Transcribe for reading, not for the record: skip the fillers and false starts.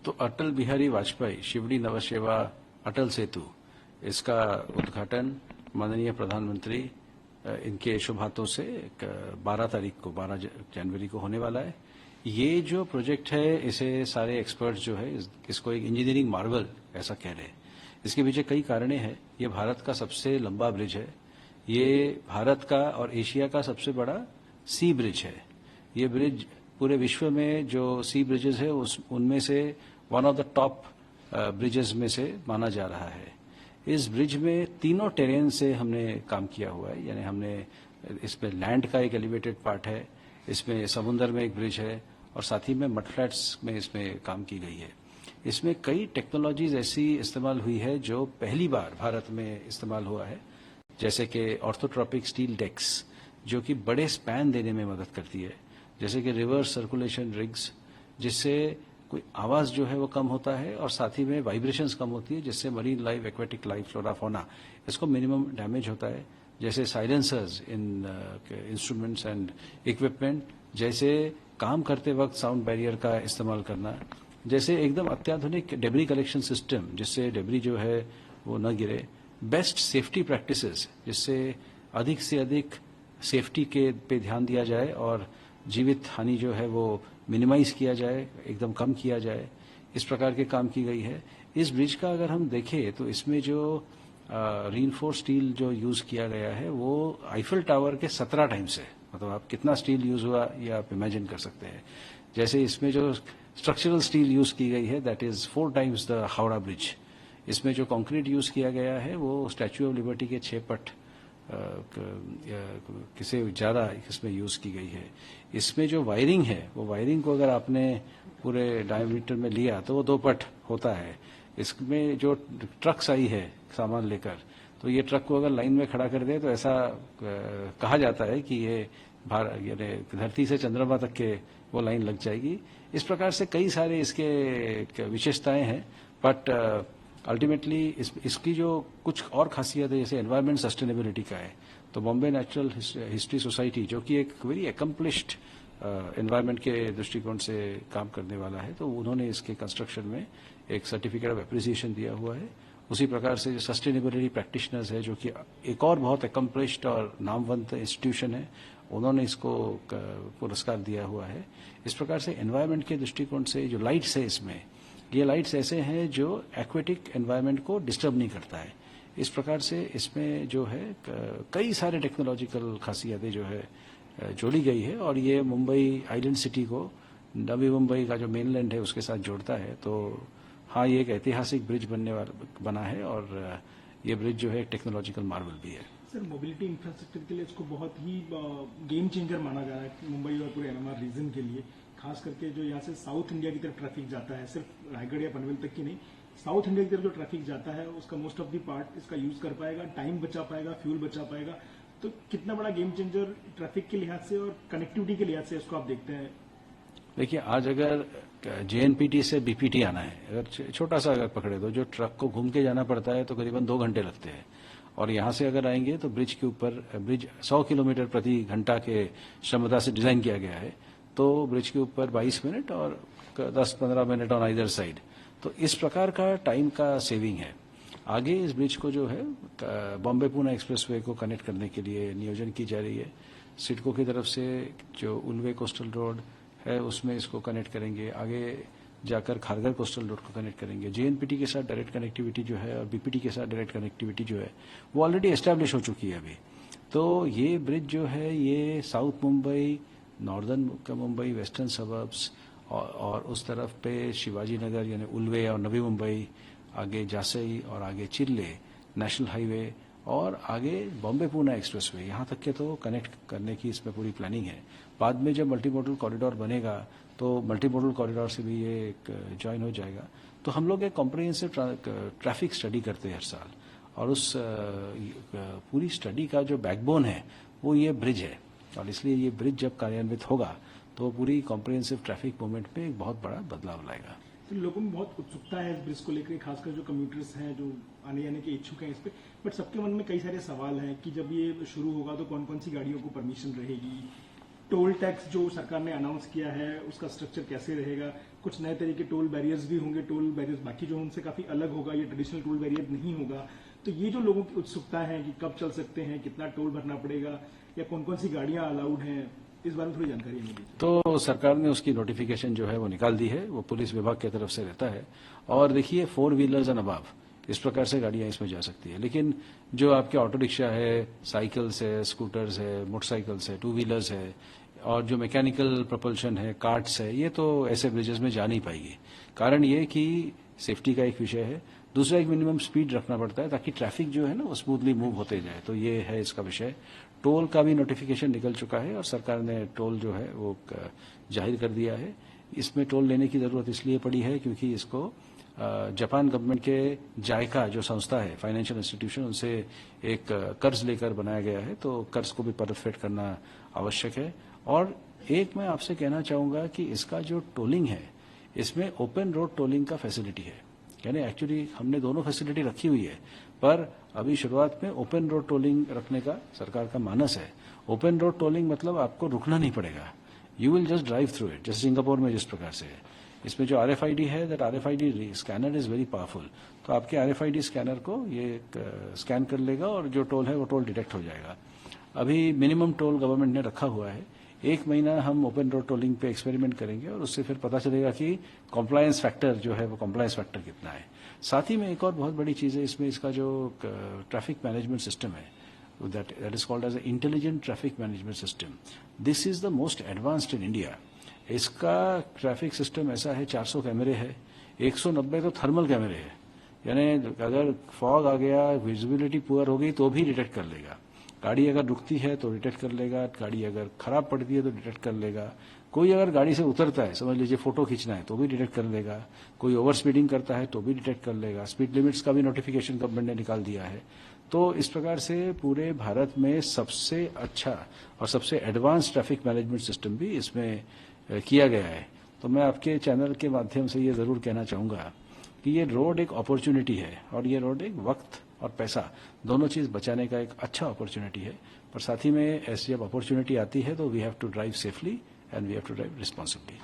तो अटल बिहारी वाजपेयी शिवड़ी नवसेवा अटल सेतु, इसका उद्घाटन माननीय प्रधानमंत्री इनके शुभ हाथों से 12 तारीख को 12 जनवरी को होने वाला है। ये जो प्रोजेक्ट है इसे सारे एक्सपर्ट्स जो है इसको एक इंजीनियरिंग मार्वल ऐसा कह रहे हैं। इसके पीछे कई कारणें हैं। ये भारत का सबसे लंबा ब्रिज है। ये भारत का और एशिया का सबसे बड़ा सी ब्रिज है। ये ब्रिज पूरे विश्व में जो सी ब्रिजेस है उनमें से one of the top bridges में से माना जा रहा है। इस ब्रिज में तीनों टेरेन से हमने काम किया हुआ है, यानी हमने इसमें लैंड का एक एलिवेटेड पार्ट है, इसमें समुद्र में एक ब्रिज है और साथ ही में मड फ्लैट्स में इसमें काम की गई है। इसमें कई टेक्नोलॉजीज ऐसी इस्तेमाल हुई है जो पहली बार भारत में इस्तेमाल हुआ है, जैसे कि ऑर्थोट्रॉपिक स्टील डेक्स जो कि बड़े स्पैन देने में मदद करती है, जैसे कि रिवर्स सर्कुलेशन रिग्स जिससे कोई आवाज जो है वो कम होता है और साथ ही में वाइब्रेशंस कम होती है, जिससे marine life, aquatic life, flora fauna इसको मिनिमम डैमेज होता है। जैसे silencers in instruments and equipment, जैसे काम करते वक्त साउंड बैरियर का इस्तेमाल करना, जैसे एकदम अत्याधुनिक डेब्री कलेक्शन सिस्टम जिससे डेब्री जो है वो न गिरे, बेस्ट सेफ्टी प्रैक्टिसेस जिससे अधिक से अधिक सेफ्टी के पे ध्यान दिया जाए और जीवित हानि जो है वो मिनिमाइज किया जाए, एकदम कम किया जाए, इस प्रकार के काम की गई है। इस ब्रिज का अगर हम देखें तो इसमें जो रीइंफोर्स स्टील जो यूज किया गया है वो आईफिल टावर के 17 टाइम्स है। मतलब आप कितना स्टील यूज हुआ ये आप इमेजिन कर सकते हैं। जैसे इसमें जो स्ट्रक्चरल स्टील यूज की गई है that is 4 times the Howrah bridge. इसमें जो कंक्रीट यूज किया गया है वो स्टैच्यू ऑफ लिबर्टी के 6 पट किसे ज्यादा इसमें यूज की गई है। इसमें जो वायरिंग है वो वायरिंग को अगर आपने पूरे डायमीटर में लिया तो वो 2 पट होता है। इसमें जो ट्रक्स आई है सामान लेकर, तो ये ट्रक को अगर लाइन में खड़ा कर दे तो ऐसा कहा जाता है कि ये धरती से चंद्रमा तक के वो लाइन लग जाएगी। इस प्रकार से कई सारे इसके विशेषताएं हैं, बट अल्टीमेटली इसकी जो कुछ और खासियत है, जैसे एनवायरमेंट सस्टेनेबिलिटी का है, तो बॉम्बे नेचुरल हिस्ट्री सोसाइटी जो कि एक वेरी एकम्प्लिश्ड एनवायरमेंट के दृष्टिकोण से काम करने वाला है, तो उन्होंने इसके कंस्ट्रक्शन में एक सर्टिफिकेट ऑफ एप्रिसिएशन दिया हुआ है। उसी प्रकार से जो सस्टेनेबिलिटी प्रैक्टिशनर्स है जो कि एक और बहुत एकम्प्लिश्ड और नामवंत इंस्टीट्यूशन है, उन्होंने इसको पुरस्कार दिया हुआ है। इस प्रकार से एनवायरमेंट के दृष्टिकोण से जो लाइट्स है इसमें, ये लाइट्स ऐसे हैं जो एक्वेटिक एनवायरनमेंट को डिस्टर्ब नहीं करता है। इस प्रकार से इसमें जो है कई सारे टेक्नोलॉजिकल खासियतें जो है जोड़ी गई है और ये मुंबई आइलैंड सिटी को नवी मुंबई का जो मेनलैंड है उसके साथ जोड़ता है। तो हाँ, ये एक ऐतिहासिक ब्रिज बना है और ये ब्रिज जो है एक टेक्नोलॉजिकल मार्वल भी है। सर, मोबिलिटी इंफ्रास्ट्रक्चर के लिए इसको बहुत ही गेम चेंजर माना जा रहा है मुंबई और पूरे एनएमआर रीजन के लिए, खास करके जो यहाँ से साउथ इंडिया की तरफ ट्रैफिक जाता है, सिर्फ रायगढ़ या पनवेल तक की नहीं, साउथ इंडिया की तरफ जो ट्रैफिक जाता है उसका मोस्ट ऑफ द पार्ट इसका यूज कर पाएगा, टाइम बचा पाएगा, फ्यूल बचा पाएगा। तो कितना बड़ा गेम चेंजर ट्रैफिक के लिहाज से और कनेक्टिविटी के लिहाज से इसको आप देखते हैं? देखिए, आज अगर जेएनपीटी से बीपीटी आना है, अगर छोटा सा अगर पकड़े तो जो ट्रक को घूम के जाना पड़ता है तो करीबन 2 घंटे लगते हैं, और यहाँ से अगर आएंगे तो ब्रिज के ऊपर, ब्रिज 100 किलोमीटर प्रति घंटा के क्षमता से डिजाइन किया गया है, तो ब्रिज के ऊपर 22 मिनट और 10-15 मिनट ऑन आइदर साइड। तो इस प्रकार का टाइम का सेविंग है। आगे इस ब्रिज को जो है बॉम्बे पुणे एक्सप्रेसवे को कनेक्ट करने के लिए नियोजन की जा रही है। सिडको की तरफ से जो उल्वे कोस्टल रोड है उसमें इसको कनेक्ट करेंगे, आगे जाकर खारगर कोस्टल रोड को कनेक्ट करेंगे। जेएनपीटी के साथ डायरेक्ट कनेक्टिविटी जो है और बीपीटी के साथ डायरेक्ट कनेक्टिविटी जो है वो ऑलरेडी एस्टैब्लिश हो चुकी है अभी। तो ये ब्रिज जो है ये south Mumbai, northern Mumbai, western suburbs और उस तरफ पे शिवाजी नगर यानी उल्वे और नवी मुंबई, आगे जासई और आगे चिल्ले नेशनल हाईवे और आगे बॉम्बे पुणे एक्सप्रेसवे, यहाँ तक के तो कनेक्ट करने की इसमें पूरी प्लानिंग है। बाद में जब मल्टी मॉडल कॉरिडोर बनेगा तो मल्टी मॉडल कॉरिडोर से भी ये ज्वाइन हो जाएगा। तो हम लोग एक कॉम्प्रिहेंसिव ट्रैफिक स्टडी करते हैं हर साल, और उस पूरी स्टडी का जो बैकबोन है वो ये ब्रिज है, और इसलिए ये ब्रिज जब कार्यान्वित होगा तो पूरी कॉम्प्रिहेंसिव ट्रैफिक मूवमेंट में एक बहुत बड़ा बदलाव लाएगा। तो लोगों में बहुत उत्सुकता है इस ब्रिज को लेकर, खासकर जो कम्यूटर्स हैं जो आने जाने के इच्छुक हैं इस पे, बट सबके मन में कई सारे सवाल हैं कि जब ये शुरू होगा तो कौन कौन सी गाड़ियों को परमिशन रहेगी, टोल टैक्स जो सरकार ने अनाउंस किया है उसका स्ट्रक्चर कैसे रहेगा, कुछ नए तरीके टोल बैरियर्स भी होंगे, टोल बैरियर्स बाकी जो उनसे काफी अलग होगा, ये ट्रेडिशनल टोल बैरियर नहीं होगा। तो ये जो लोगों की उत्सुकता है कि कब चल सकते हैं, कितना टोल भरना पड़ेगा या कौन कौन सी गाड़ियां अलाउड हैं, इस बारे में थोड़ी जानकारी मिली। तो सरकार ने उसकी नोटिफिकेशन जो है वो निकाल दी है, वो पुलिस विभाग की तरफ से रहता है। और देखिए 4 व्हीलर्स एंड अबव इस प्रकार से गाड़ियां इसमें जा सकती है, लेकिन जो आपके ऑटो रिक्शा है, साइकिल्स है, स्कूटर्स है, मोटरसाइकिल्स है, 2 व्हीलर्स है और जो मैकेनिकल प्रपल्शन है, कार्ट्स है, ये तो ऐसे ब्रिजेस में जा नहीं पाएगी। कारण ये कि सेफ्टी का एक विषय है, दूसरा एक मिनिमम स्पीड रखना पड़ता है ताकि ट्रैफिक जो है ना वो स्मूथली मूव होते जाए। तो ये है इसका विषय। टोल का भी नोटिफिकेशन निकल चुका है और सरकार ने टोल जो है वो जाहिर कर दिया है। इसमें टोल लेने की जरूरत इसलिए पड़ी है क्योंकि इसको जापान गवर्नमेंट के जायका जो संस्था है, फाइनेंशियल इंस्टीट्यूशन, उनसे एक कर्ज लेकर बनाया गया है, तो कर्ज को भी परफेक्ट करना आवश्यक है। और एक मैं आपसे कहना चाहूंगा कि इसका जो टोलिंग है, इसमें ओपन रोड टोलिंग का फैसिलिटी है, यानी एक्चुअली हमने दोनों फैसिलिटी रखी हुई है, पर अभी शुरुआत में ओपन रोड टोलिंग रखने का सरकार का मानस है। ओपन रोड टोलिंग मतलब आपको रुकना नहीं पड़ेगा, you will just drive through it, जैसे सिंगापुर में जिस प्रकार से है। इसमें जो RFID है, that RFID scanner is very powerful. तो आपके RFID स्कैनर को ये स्कैन कर लेगा और जो टोल है वो टोल डिटेक्ट हो जाएगा। अभी मिनिमम टोल गवर्नमेंट ने रखा हुआ है, 1 महीना हम ओपन रोड टोलिंग पे एक्सपेरिमेंट करेंगे और उससे फिर पता चलेगा कि कॉम्प्लायंस फैक्टर जो है वो कॉम्प्लायंस फैक्टर कितना है। साथ ही में एक और बहुत बड़ी चीज़ है इसमें, इसका जो ट्रैफिक मैनेजमेंट सिस्टम है, that is called as an intelligent traffic management system. This is the most advanced in India. इसका ट्रैफिक सिस्टम ऐसा है, 400 कैमरे है, 190 तो थर्मल कैमरे है, यानी अगर फॉग आ गया, विजिबिलिटी पुअर हो गई तो भी डिटेक्ट कर लेगा। गाड़ी अगर रुकती है तो डिटेक्ट कर लेगा, गाड़ी अगर खराब पड़ती है तो डिटेक्ट कर लेगा, कोई अगर गाड़ी से उतरता है, समझ लीजिए फोटो खींचना है तो भी डिटेक्ट कर लेगा, कोई ओवर स्पीडिंग करता है तो भी डिटेक्ट कर लेगा। स्पीड लिमिट्स का भी नोटिफिकेशन गवर्नमेंट ने निकाल दिया है। तो इस प्रकार से पूरे भारत में सबसे अच्छा और सबसे एडवांस ट्रैफिक मैनेजमेंट सिस्टम भी इसमें किया गया है। तो मैं आपके चैनल के माध्यम से ये जरूर कहना चाहूंगा कि ये रोड एक अपॉर्चुनिटी है और ये रोड एक वक्त और पैसा दोनों चीज बचाने का एक अच्छा अपॉर्चुनिटी है। पर साथ ही में ऐसी जब अपॉर्चुनिटी आती है तो we have to drive safely and we have to drive responsibly.